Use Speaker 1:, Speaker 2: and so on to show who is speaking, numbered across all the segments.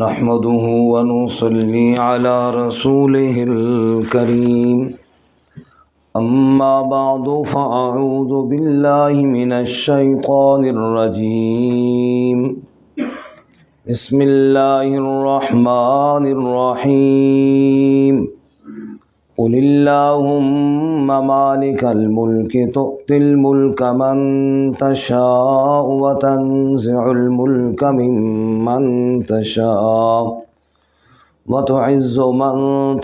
Speaker 1: نحمده ونصلي على رسوله الكريم أما بعد فأعوذ بالله من الشيطان الرجيم بسم الله الرحمن الرحيم قل اللهم مالك الملك تؤتي الملك من تشاء وتنزع الملك ممن تشاء وتعز من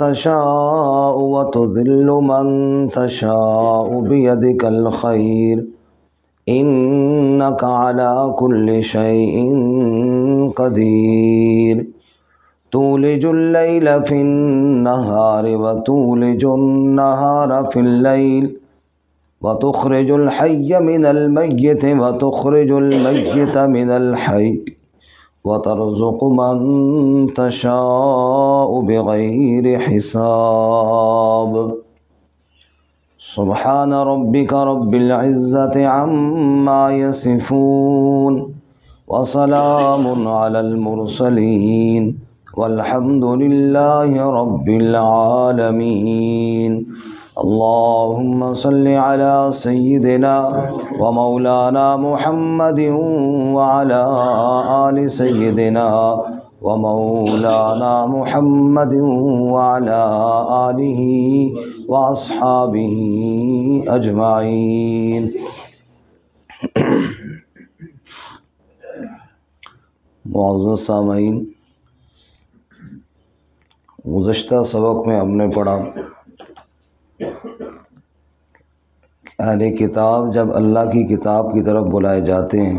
Speaker 1: تشاء وتذل من تشاء بيدك الخير إنك على كل شيء قدير تولج الليل في النهار وتولج النهار في الليل وتخرج الحي من الميت وتخرج الميت من الحي وترزق من تشاء بغير حساب سبحان ربك رب العزة عما يصفون وسلام على المرسلين والحمد لله رب العالمين اللهم صل على سيدنا ومولانا محمد وعلى آل سيدنا ومولانا محمد وعلى آله وأصحابه أجمعين. معزز سامعین، گزشتہ سبق میں ہم نے پڑھا اہل کتاب جب اللہ کی کتاب کی طرف بلائے جاتے ہیں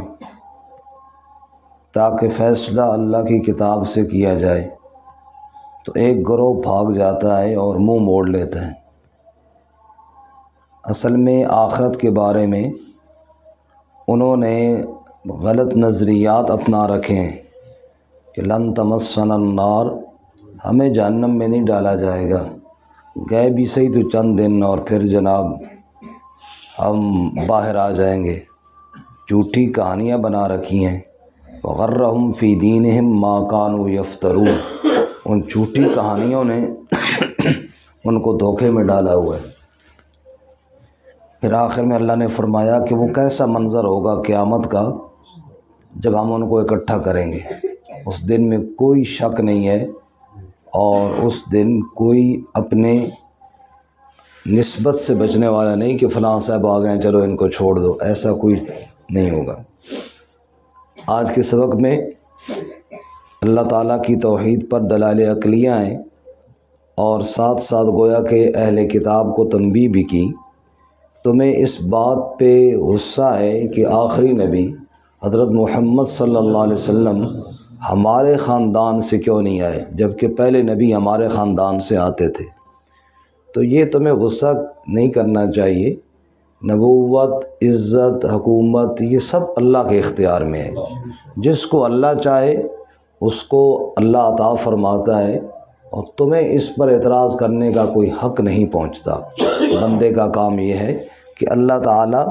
Speaker 1: تاکہ فیصلہ اللہ کی کتاب سے کیا جائے تو ایک گروہ بھاگ جاتا ہے اور منہ موڑ لیتا ہے. اصل میں آخرت کے بارے میں انہوں نے غلط نظریات اپنا رکھے ہیں کہ لن تمسنا النار، ہمیں جہنم میں نہیں ڈالا جائے گا، گئے بھی صحیح تو چند دن اور پھر جناب ہم باہر آ جائیں گے. جھوٹی کہانیاں بنا رکھی ہیں. وغرہم فی دینہم ما کانوا یفترون، ان جھوٹی کہانیوں نے ان کو دھوکے میں ڈالا ہوا ہے. پھر آخر میں اللہ نے فرمایا کہ وہ کیسا منظر ہوگا قیامت کا جب ہم ان کو اکٹھا کریں گے. اس دن میں کوئی شک نہیں ہے اور اس دن کوئی اپنے نسبت سے بچنے والا نہیں کہ فلاں صاحب آ گئے چلو ان کو چھوڑ دو، ایسا کوئی نہیں ہوگا. آج کے سبق میں اللہ تعالیٰ کی توحید پر دلائل عقلیہ ہیں اور ساتھ ساتھ گویا کہ اہل کتاب کو تنبیہ بھی کی. تمہیں اس بات پہ غصہ ہے کہ آخری نبی حضرت محمد صلی اللہ علیہ وسلم ہمارے خاندان سے کیوں نہیں آئے جبکہ پہلے نبی ہمارے خاندان سے آتے تھے. تو یہ تمہیں غصہ نہیں کرنا چاہیے. نبوت، عزت، حکومت یہ سب اللہ کے اختیار میں ہے. جس کو اللہ چاہے اس کو اللہ عطا فرماتا ہے اور تمہیں اس پر اعتراض کرنے کا کوئی حق نہیں پہنچتا. بندے کا کام یہ ہے کہ اللہ تعالیٰ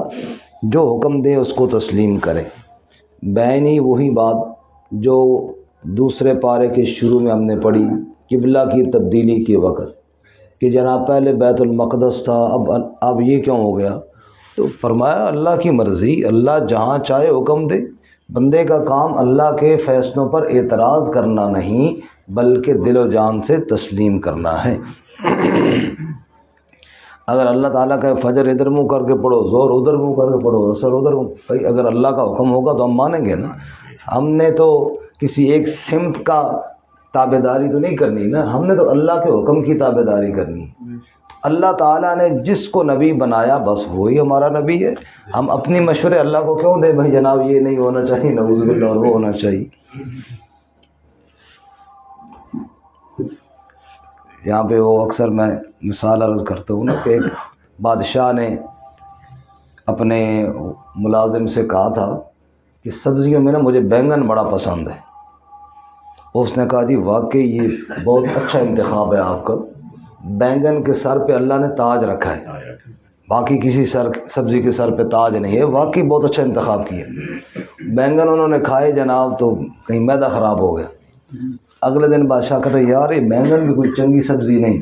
Speaker 1: جو حکم دے اس کو تسلیم کرے. بینی وہی بات جو دوسرے پارے کے شروع میں ہم نے پڑھی قبلہ کی تبدیلی کے وقت کہ جناب پہلے بیت المقدس تھا اب یہ کیوں ہو گیا. تو فرمایا اللہ کی مرضی، اللہ جہاں چاہے حکم دے. بندے کا کام اللہ کے فیصلوں پر اعتراض کرنا نہیں بلکہ دل و جان سے تسلیم کرنا ہے. اگر اللہ تعالیٰ کا فجر ادھر منہ کر کے پڑھو، زور ادھر منہ کر کے پڑھو، اثر ادھر بھائی اگر اللہ کا حکم ہوگا تو ہم مانیں گے نا. ہم نے تو کسی ایک سمت کا تابع داری تو نہیں کرنی نا، ہم نے تو اللہ کے حکم کی تابع داری کرنی. اللہ تعالیٰ نے جس کو نبی بنایا بس وہی ہمارا نبی ہے. ہم اپنی مشورے اللہ کو کیوں دیں بھائی جناب یہ نہیں ہونا چاہیے نعوذ باللہ اور وہ ہونا چاہیے. یہاں پہ وہ اکثر میں مثال عرض کرتا ہوں نا کہ ایک بادشاہ نے اپنے ملازم سے کہا تھا کہ سبزیوں میں نا مجھے بینگن بڑا پسند ہے. اس نے کہا جی واقعی یہ بہت اچھا انتخاب ہے آپ کا، بینگن کے سر پہ اللہ نے تاج رکھا ہے، باقی کسی سبزی کے سر پہ تاج نہیں ہے. واقعی بہت اچھا انتخاب کیا. بینگن انہوں نے کھائے جناب تو کہیں معدہ خراب ہو گیا. اگلے دن بادشاہ کہتا یار یہ بینگن بھی کوئی چنگی سبزی نہیں،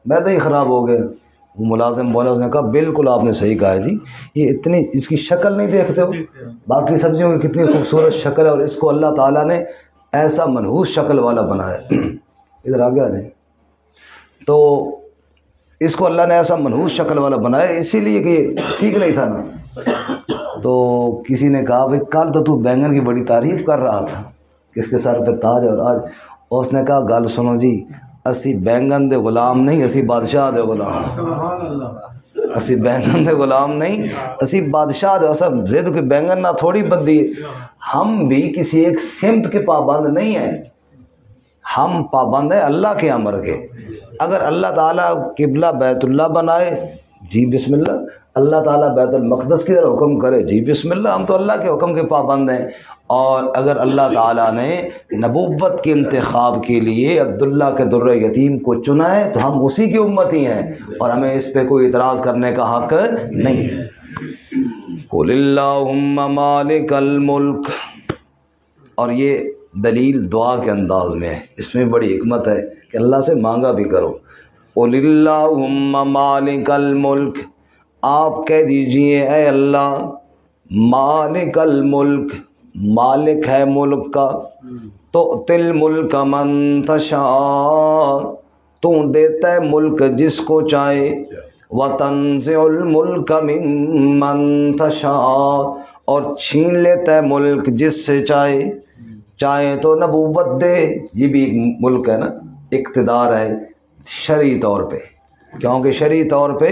Speaker 1: میدا ہی خراب ہو گیا۔ وہ ملازم بولا، اس نے کہا بالکل آپ نے صحیح کہا ہے جی، یہ اتنی اس کی شکل نہیں دیکھتے ہو، باقی سبزیوں کی کتنی خوبصورت شکل ہے، اور اس کو اللہ تعالیٰ نے ایسا منحوس شکل والا بنایا۔ ادھر آ گیا نہیں تو اس کو اللہ نے ایسا منحوس شکل والا بنایا اسی لیے کہ ٹھیک نہیں تھا نا۔ تو کسی نے کہا بھائی کل تو بینگن کی بڑی تعریف کر رہا تھا کہ اس کے سر پہ تاج ہے، اور آج اس نے کہا گل سنو جی، اسی بینگن دے غلام نہیں، اسی بادشاہ دے غلام، اسی بینگن دے غلام نہیں، اسی بادشاہ دے۔ اصل زید کے بینگن نہ تھوڑی بندی، ہم بھی کسی ایک سمت کے پابند نہیں ہیں، ہم پابند ہیں اللہ کے امر کے۔ اگر اللہ تعالیٰ قبلہ بیت اللہ بنائے جی بسم اللہ، اللہ تعالیٰ بیت المقدس کی طرف حکم کرے جی بسم اللہ، ہم تو اللہ کے حکم کے پابند ہیں۔ اور اگر اللہ تعالیٰ نے نبوت کے انتخاب کے لیے عبداللہ کے در یتیم کو چنا ہے تو ہم اسی کی امتی ہیں، اور ہمیں اس پہ کوئی اعتراض کرنے کا حق نہیں ہے۔ قُلِ اللَّهُمَّ مَالِكَ الْمُلْكِ، اور یہ دلیل دعا کے انداز میں ہے، اس میں بڑی حکمت ہے کہ اللہ سے مانگا بھی کرو۔ قُلِ اللَّهُمَّ مَالِكَ الْمُلْكِ، آپ کہہ دیجئے اے اللہ مالک الملک، مالک ہے ملک کا، تؤتی الملک من تشاء، تو دیتا ہے ملک جس کو چاہے، وتنزع الملک ممن تشاء، اور چھین لیتا ہے ملک جس سے چاہے، چاہے تو نبوت دے، یہ بھی ایک ملک ہے نا، اقتدار ہے شرعی طور پہ، کیونکہ شرعی طور پہ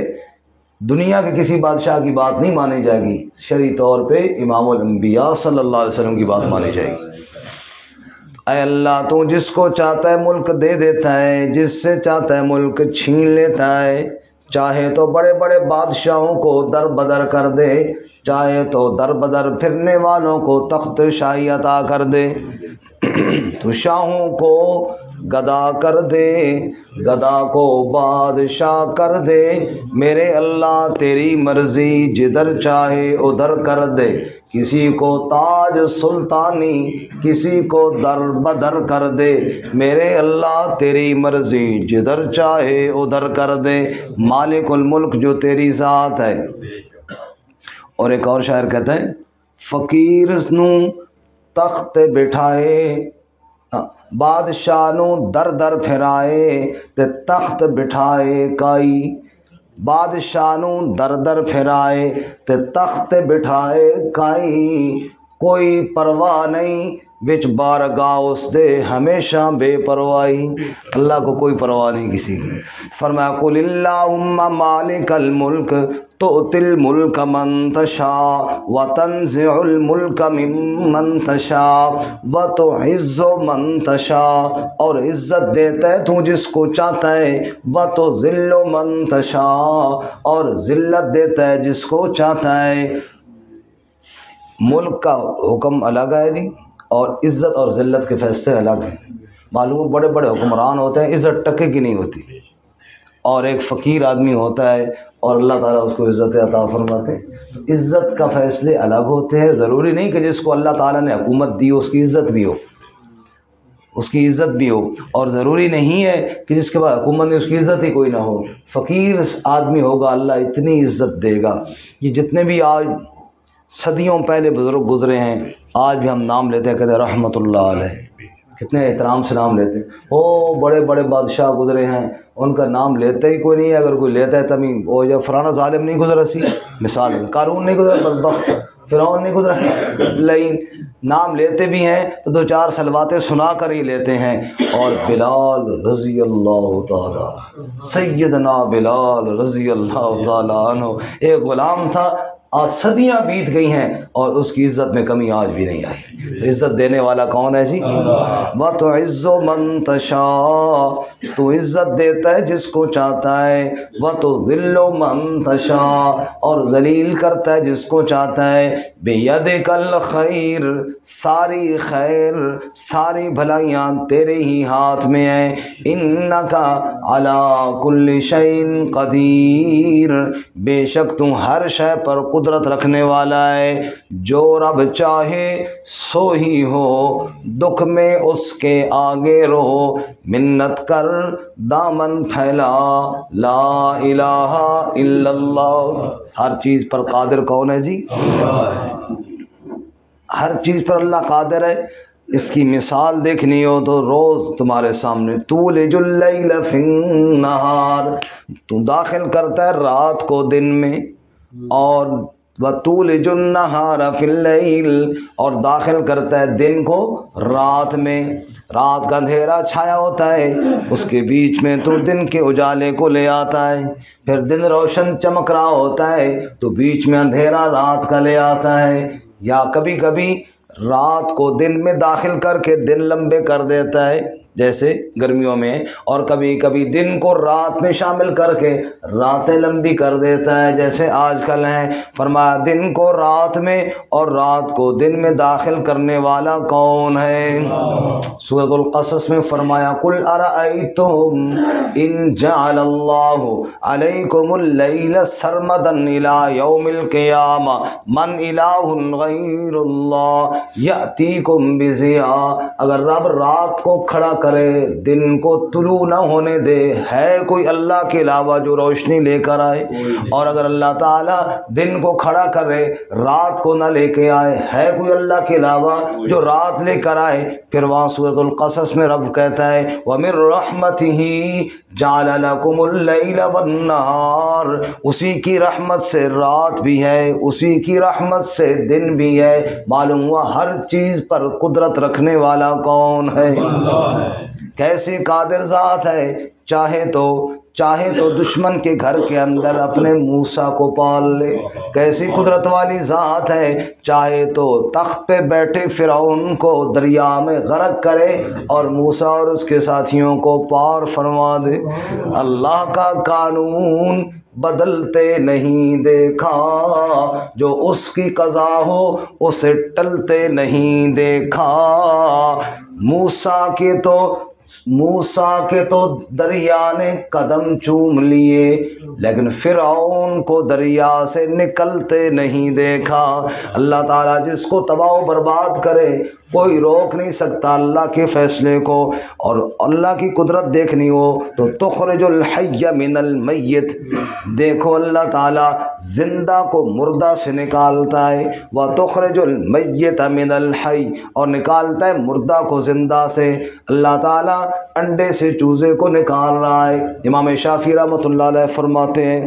Speaker 1: دنیا کے کسی بادشاہ کی بات نہیں مانی جائے گی، شرعی طور پہ امام الانبیاء صلی اللہ علیہ وسلم کی بات مانی جائے گی۔ اے اللہ تو جس کو چاہتا ہے ملک دے دیتا ہے، جس سے چاہتا ہے ملک چھین لیتا ہے، چاہے تو بڑے بڑے بادشاہوں کو در بدر کر دے، چاہے تو در بدر پھرنے والوں کو تخت شاہی عطا کر دے، تو شاہوں کو گدا کر دے، گدا کو بادشاہ کر دے، میرے اللہ تیری مرضی، جدھر چاہے ادھر کر دے، کسی کو تاج سلطانی، کسی کو در بدر کر دے، میرے اللہ تیری مرضی، جدھر چاہے ادھر کر دے، مالک الملک جو تیری ذات ہے۔ اور ایک اور شاعر کہتا ہے فقیر نو تخت بٹھائے، بادشاہ نو در در پھرائے، تے تخت بٹھائے کائی، بادشاہ نو در در پھرائے تے تخت بٹھائے کائی، کوئی پرواہ نہیں وچ بارگاہ اس دے ہمیشہ بے پرواہی، اللہ کو کوئی پرواہ نہیں کسی کی۔ فرمایا قل اللہم مالک الملک تؤتی الملک من تشاء وتنزع الملک ممن تشاء وتعز من تشاء، اور عزت دیتا ہے تو جس کو چاہتا ہے، وتذل من تشاء، اور ذلت دیتا ہے جس کو چاہتا ہے۔ ملک کا حکم الگ ہے جی، اور عزت اور ذلت کے فیصلے الگ ہیں۔ معلوم بڑے بڑے حکمران ہوتے ہیں، عزت ٹکے کی نہیں ہوتی، اور ایک فقیر آدمی ہوتا ہے اور اللہ تعالیٰ اس کو عزت عطا فرماتے ہیں۔ عزت کا فیصلے الگ ہوتے ہیں، ضروری نہیں کہ جس کو اللہ تعالیٰ نے حکومت دی اس کی عزت بھی ہو، اس کی عزت بھی ہو، اور ضروری نہیں ہے کہ جس کے بعد حکومت نے اس کی عزت ہی کوئی نہ ہو۔ فقیر آدمی ہوگا اللہ اتنی عزت دے گا۔ یہ جتنے بھی آج صدیوں پہلے بزرگ گزرے ہیں، آج بھی ہم نام لیتے ہیں، کہتے ہیں رحمت اللہ علیہ، کتنے احترام سے نام لیتے ہیں۔ وہ بڑے بڑے بادشاہ گزرے ہیں، ان کا نام لیتا ہی کوئی نہیں ہے، اگر کوئی لیتا ہے تبھی وہ جب فلانا ظالم نہیں گزرا سی، مثال ہے قارون نہیں گزرا، بدبخت فرعون نہیں گزرا، لیکن نام لیتے بھی ہیں تو دو چار سلواتیں سنا کر ہی لیتے ہیں۔ اور بلال رضی اللہ تعالی، سیدنا بلال رضی اللہ تعالی عنہ ایک غلام تھا، آج صدیاں بیت گئی ہیں اور اس کی عزت میں کمی آج بھی نہیں آئی۔ عزت دینے والا کون ہے جی؟ وَتُعِزُّ مَن تَشَاءُ، تو عزت دیتا ہے جس کو چاہتا ہے، وَتُذِلُّ مَن تَشَاءُ، اور ذلیل کرتا ہے جس کو چاہتا ہے۔ بِيَدِكَ الْخَيْرُ، ساری خیر ساری بھلائیاں تیرے ہی ہاتھ میں ہیں۔ اِنَّكَ عَلَىٰ كُلِّ شَيْءٍ قَدِيرٌ، بے شک تم ہر شے پر قدرت قدرت رکھنے والا ہے، جو رب چاہے سو ہی ہو، دکھ میں اس کے آگے رہو، منت کر دامن پھیلا، لا الہ الا اللہ۔ ہر چیز پر قادر کون ہے جی؟ ہر چیز پر اللہ قادر ہے۔ اس کی مثال دیکھنی ہو تو روز تمہارے سامنے، تولج اللیل فی النہار، تو داخل کرتا ہے رات کو دن میں، اور وتولج النہار فی اللیل، اور داخل کرتا ہے دن کو رات میں۔ رات کا اندھیرا چھایا ہوتا ہے، اس کے بیچ میں تو دن کے اجالے کو لے آتا ہے، پھر دن روشن چمک رہا ہوتا ہے تو بیچ میں اندھیرا رات کا لے آتا ہے، یا کبھی کبھی رات کو دن میں داخل کر کے دن لمبے کر دیتا ہے جیسے گرمیوں میں، اور کبھی کبھی دن کو رات میں شامل کر کے راتیں لمبی کر دیتا ہے جیسے آج کل ہیں۔ فرمایا دن کو رات میں اور رات کو دن میں داخل کرنے والا کون ہے؟ سورۃ القصص میں فرمایا قل ارأیتم ان جعل اللہ علیکم اللیل سرمدا الی یوم القیامہ من الہ غیر اللہ یأتیکم بضیاء، اگر رب رات کو کھڑا کرے دن کو طلوع نہ ہونے دے، ہے کوئی اللہ کے علاوہ جو روشنی لے کر آئے؟ اور اگر اللہ تعالیٰ دن کو کھڑا کرے رات کو نہ لے کے آئے، ہے کوئی اللہ کے علاوہ جو رات لے کر آئے؟ پھر وہاں سورۃ القصص میں رب کہتا ہے وَمِن رَحْمَتِهِ جَعَلَ لَكُمُ اللَّيْلَ وَالنَّهَارَ، اسی کی رحمت سے رات بھی ہے، اسی کی رحمت سے دن بھی ہے۔ معلوم ہوا ہر چیز پر قدرت رکھنے والا کون ہے؟ کیسی قادر ذات ہے، چاہے تو دشمن کے گھر کے اندر اپنے موسیٰ کو پال لے، کیسی قدرت والی ذات ہے، چاہے تو تخت پہ بیٹھے فرعون کو دریا میں غرق کرے اور موسیٰ اور اس کے ساتھیوں کو پار فرما دے۔ اللہ کا قانون بدلتے نہیں دیکھا، جو اس کی قضا ہو اسے ٹلتے نہیں دیکھا۔ موسیٰ کے تو دریا نے قدم چوم لیے، لیکن فرعون کو دریا سے نکلتے نہیں دیکھا۔ اللہ تعالیٰ جس کو تباہ و برباد کرے کوئی روک نہیں سکتا اللہ کے فیصلے کو۔ اور اللہ کی قدرت دیکھنی ہو تو تخرج الحی من المیت، دیکھو اللہ تعالیٰ زندہ کو مردہ سے نکالتا ہے، وتخرج المیت من الحی، اور نکالتا ہے مردہ کو زندہ سے۔ اللہ تعالیٰ انڈے سے چوزے کو نکال رہا ہے۔ امام شافعی رحمۃ اللہ علیہ فرماتے ہیں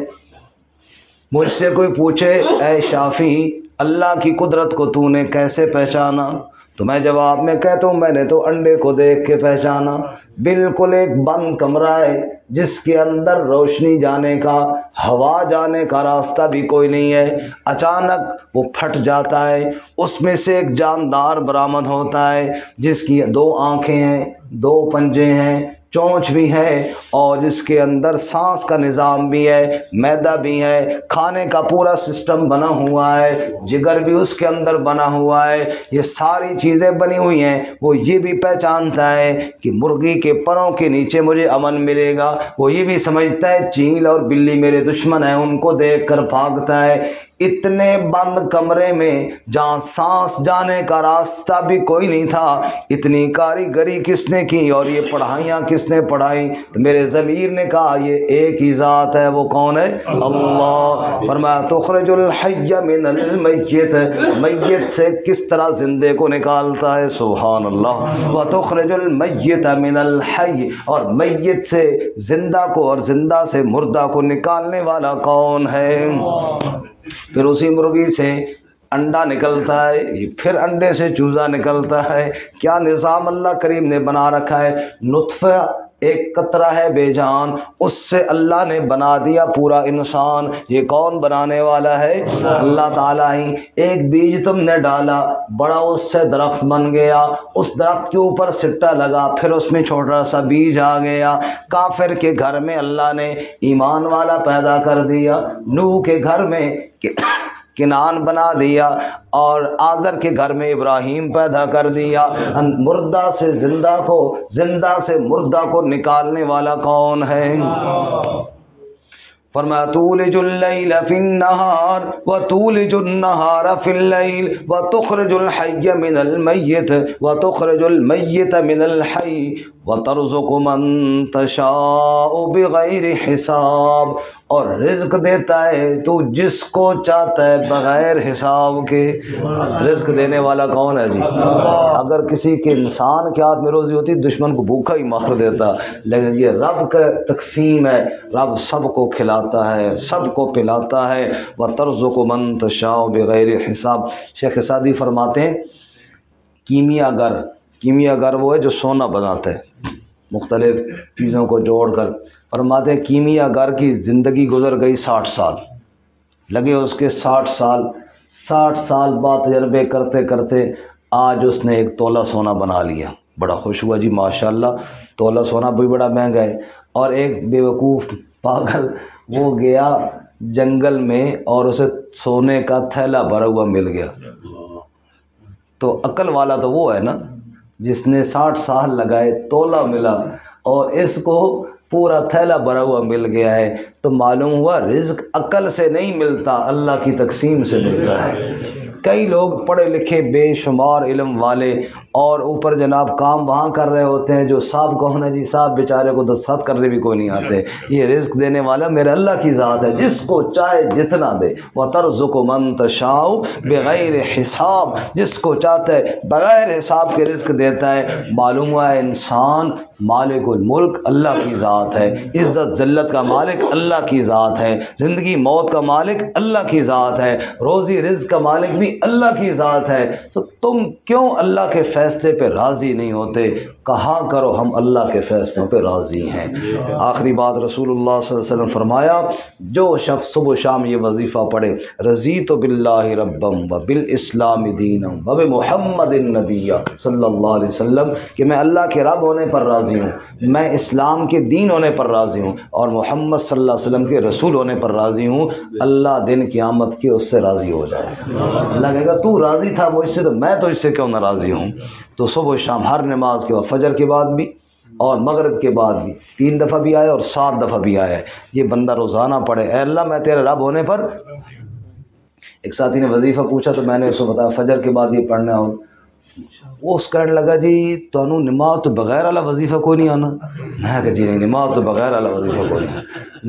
Speaker 1: مجھ سے کوئی پوچھے اے شافعی اللہ کی قدرت کو تو نے کیسے پہچانا، تو میں جواب میں کہتا ہوں میں نے تو انڈے کو دیکھ کے پہچانا۔ بالکل ایک بند کمرہ ہے جس کے اندر روشنی جانے کا، ہوا جانے کا راستہ بھی کوئی نہیں ہے، اچانک وہ پھٹ جاتا ہے، اس میں سے ایک جاندار برآمد ہوتا ہے جس کی 2 آنکھیں ہیں، 2 پنجے ہیں، چونچ بھی ہے، اور جس کے اندر سانس کا نظام بھی ہے، معدہ بھی ہے، کھانے کا پورا سسٹم بنا ہوا ہے، جگر بھی اس کے اندر بنا ہوا ہے، یہ ساری چیزیں بنی ہوئی ہیں۔ وہ یہ بھی پہچانتا ہے کہ مرغی کے پروں کے نیچے مجھے امن ملے گا، وہ یہ بھی سمجھتا ہے چیل اور بلی میرے دشمن ہیں، ان کو دیکھ کر بھاگتا ہے۔ اتنے بند کمرے میں جہاں سانس جانے کا راستہ بھی کوئی نہیں تھا، اتنی کاریگری کس نے کی اور یہ پڑھائیاں کس نے پڑھائی؟ تو میرے ضمیر نے کہا یہ ایک ہی ذات ہے، وہ کون ہے؟ اللہ۔ فرمایا تخرج الحی من المیت، میت سے کس طرح زندے کو نکالتا ہے، سبحان اللہ۔ وتخرج المیت من الحی، اور میت سے زندہ کو اور زندہ سے مردہ کو نکالنے والا کون ہے؟ پھر اسی مرغی سے انڈا نکلتا ہے، پھر انڈے سے چوزا نکلتا ہے۔ کیا نظام اللہ کریم نے بنا رکھا ہے۔ نطفہ ایک قطرہ ہے بے جان، اس سے اللہ نے بنا دیا پورا انسان۔ یہ کون بنانے والا ہے؟ اللہ تعالیٰ ہی۔ ایک بیج تم نے ڈالا، بڑا اس سے درخت بن گیا، اس درخت کے اوپر سٹا لگا، پھر اس میں چھوٹا سا بیج آ گیا۔ کافر کے گھر میں اللہ نے ایمان والا پیدا کر دیا، نوح کے گھر میں کنعان بنا دیا، اور آذر کے گھر میں ابراہیم پیدا کر دیا۔ مردہ سے زندہ کو، زندہ سے مردہ کو نکالنے والا کون ہے؟ فرمایا تولج اللیل فی النہار وتولج النہار فی اللیل وتخرج الحی من المیت وتخرج المیت من الحی وترزق من تشاء بغیر حساب، اور رزق دیتا ہے تو جس کو چاہتا ہے بغیر حساب کے۔ رزق دینے والا کون ہے جی؟ اگر کسی کے انسان کے ہاتھ میں روزی ہوتی دشمن کو بھوکا ہی مار دیتا، لیکن یہ رب کا تقسیم ہے، رب سب کو کھلاتا ہے، سب کو پلاتا ہے۔ وَتَرْزُقُ مَن تَشَاءُ بِغَيْرِ حساب۔ شیخ سعدی فرماتے ہیں کیمیا گر وہ ہے جو سونا بناتا ہے مختلف چیزوں کو جوڑ کر۔ فرماتے ہیں کیمیا گر کی زندگی گزر گئی 60 سال، لگے اس کے 60 سال بعد تجربے کرتے کرتے آج اس نے ایک تولہ سونا بنا لیا۔ بڑا خوش ہوا جی ماشاءاللہ، تولہ سونا بھی بڑا مہنگا ہے۔ اور ایک بیوقوف پاگل وہ گیا جنگل میں اور اسے سونے کا تھیلا بھرا ہوا مل گیا۔ تو عقل والا تو وہ ہے نا جس نے 60 سال لگائے، تولہ ملا اور اس کو پورا تھیلا بھرا ہوا مل گیا ہے۔ تو معلوم ہوا رزق عقل سے نہیں ملتا، اللہ کی تقسیم سے ملتا ہے۔ کئی لوگ پڑھے لکھے بے شمار علم والے اور اوپر جناب کام وہاں کر رہے ہوتے ہیں جو صاحب کون ہے جی، صاحب بیچارے کو دستخط کرنے بھی کوئی نہیں آتے۔ یہ رزق دینے والا میرے اللہ کی ذات ہے، جس کو چاہے جتنا دے۔ وَتَرْزُقُ مَن تَشَاءُ بِغَيْرِ حساب، جس کو چاہتا ہے بغیر حساب کے رزق دیتا ہے۔ معلوم ہوا ہے انسان مالک الملک اللہ کی ذات ہے، عزت ذلت کا مالک اللہ کی ذات ہے، زندگی موت کا مالک اللہ کی ذات ہے، روزی رزق کا مالک بھی اللہ کی ذات ہے۔ تو تم کیوں اللہ کے فیصلے پہ راضی نہیں ہوتے؟ کہا کرو ہم اللہ کے فیصلوں پہ راضی ہیں۔ آخری بات رسول اللہ صلی اللہ علیہ وسلم فرمایا، جو شخص صبح و شام یہ وظیفہ پڑھے، رضیت باللہ ربم وبالاسلام دینا وبمحمد النبی صلی اللہ علیہ وسلم، کہ میں اللہ کے رب ہونے پر راضی ہوں، میں اسلام کے دین ہونے پر راضی ہوں اور محمد صلی اللہ علیہ وسلم کے رسول ہونے پر راضی ہوں، اللہ دن قیامت کے اس سے راضی ہو جائے۔ اللہ کہے گا تو راضی تھا وہ اس سے، تو میں تو اس سے کیوں ناراضی ہوں؟ تو صبح و شام ہر نماز کے بعد، فجر کے بعد بھی اور مغرب کے بعد بھی 3 دفعہ بھی آیا اور 7 دفعہ بھی آیا ہے، یہ بندہ روزانہ پڑھے، اے اللہ میں تیرے رب ہونے پر۔ ایک ساتھی نے وظیفہ پوچھا تو میں نے اس کو بتایا فجر کے بعد یہ پڑھنا ہے۔ وہ اس کہنے لگا جی تو نماز تو بغیر والا وظیفہ کوئی نہیں آنا۔ میں کہا جی نہیں، نماز تو بغیر والا وظیفہ کوئی نہیں،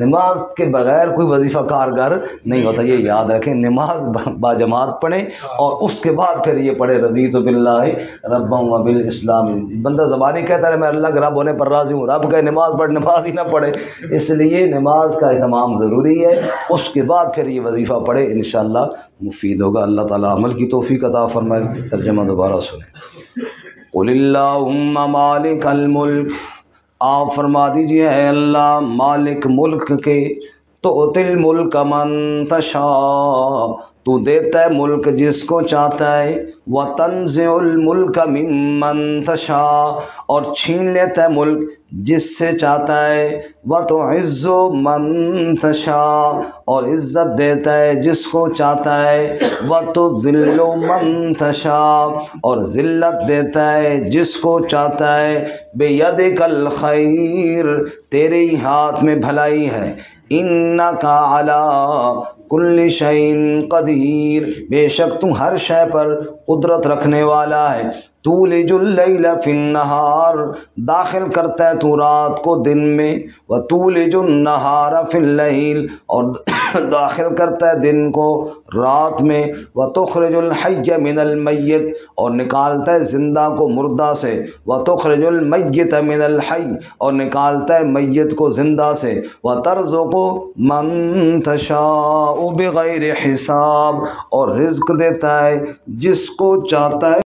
Speaker 1: نماز کے بغیر کوئی وظیفہ کارگر نہیں ہوتا، یہ یاد رکھیں۔ نماز باجماعت پڑھیں اور اس کے بعد پھر یہ پڑھے رضیت باللہ ربا وبالاسلام۔ بندہ زبانی کہتا ہے میں اللہ کے رب ہونے پر راضی ہوں، رب کہے نماز پڑھ، نماز ہی نہ پڑھے۔ اس لیے نماز کا اہتمام ضروری ہے، اس کے بعد پھر یہ وظیفہ پڑھے، انشاءاللہ مفید ہوگا۔ اللہ تعالیٰ عمل کی توفیق عطا فرمائے۔ ترجمہ دوبارہ سنیں۔ قل اللہم مالک الملک، آپ فرما دیجئے اے اللہ مالک ملک کے، تؤتی الملک من تشاء، تو دیتا ہے ملک جس کو چاہتا ہے، وتنزع الملک ممن تشاء، اور چھین لیتا ہے ملک جس سے چاہتا ہے، وتعز من تشاء، اور عزت دیتا ہے جس کو چاہتا ہے، وتذل من تشاء، اور ذلت دیتا ہے جس کو چاہتا ہے۔ بیدک الخیر، تیرے ہی ہاتھ میں بھلائی ہے، انک علی کل شیء قدیر، بے شک تم ہر شے پر قدرت رکھنے والا ہے۔ تولج اللیل فی النہار، داخل کرتا ہے تو رات کو دن میں، وتولج النہار فی اللیل، اور داخل کرتا ہے دن کو رات میں، وتخرج الحی من المیت، اور نکالتا ہے زندہ کو مردہ سے، وتخرج المیت من الحی، اور نکالتا ہے میت کو زندہ سے، وترزق من تشاء بغیر حساب، اور رزق دیتا ہے جس کو چاہتا ہے